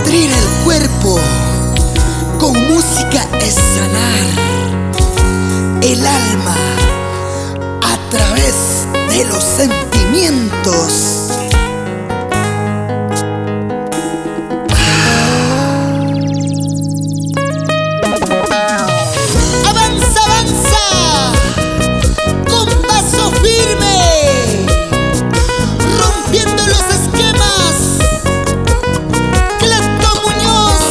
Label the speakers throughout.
Speaker 1: Nutrir el cuerpo con música es sanar el alma a través de los sentimientos.
Speaker 2: Avanza, avanza, con paso firme, rompiendo los esquemas. Cleto Muñoz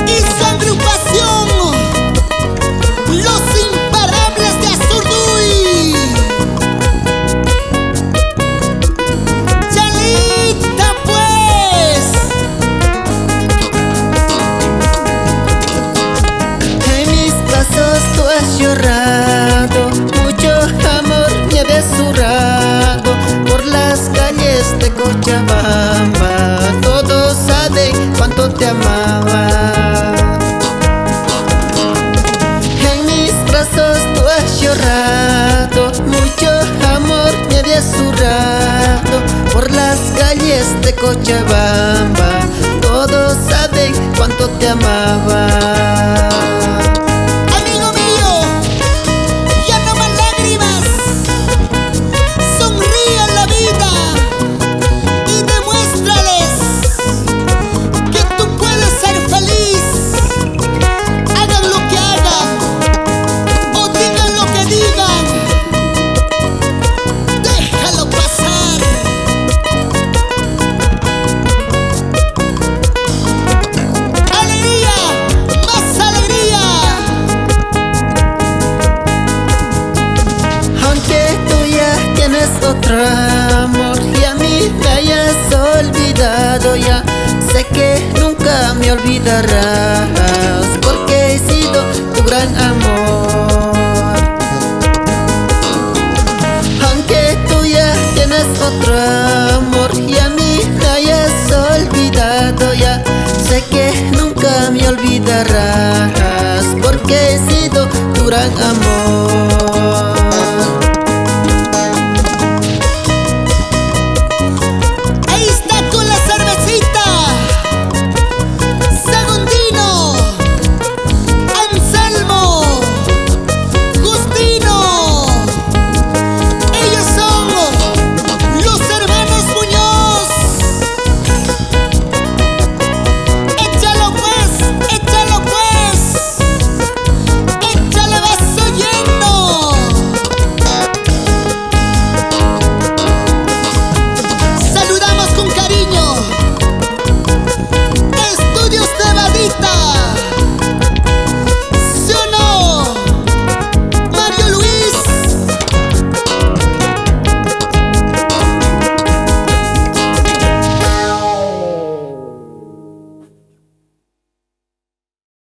Speaker 2: y su agrupación, los imparables de Azurduy. Chalita pues.
Speaker 3: En mis pasos tú has llorado, mucho amor me ha desurrado por las calles de Cochabamba. Todos saben cuánto te amaba. En mis brazos tú has llorado, mucho amor me ha desurrado por las calles de Cochabamba. Todos saben cuánto te amaba.
Speaker 2: Amigo mío, ya no más lágrimas, sonríe a la vida y demuéstrales que tú puedes ser feliz. Hagan lo que hagan o digan lo que digan, déjalo pasar. Alegría, más alegría.
Speaker 3: Aunque tú ya tienes otro amor y a mí me hayas olvidado ya, sé que nunca me olvidarás porque he sido tu gran amor. Aunque tú ya tienes otro amor y a mí me hayas olvidado ya, sé que nunca me olvidarás porque he sido tu gran amor.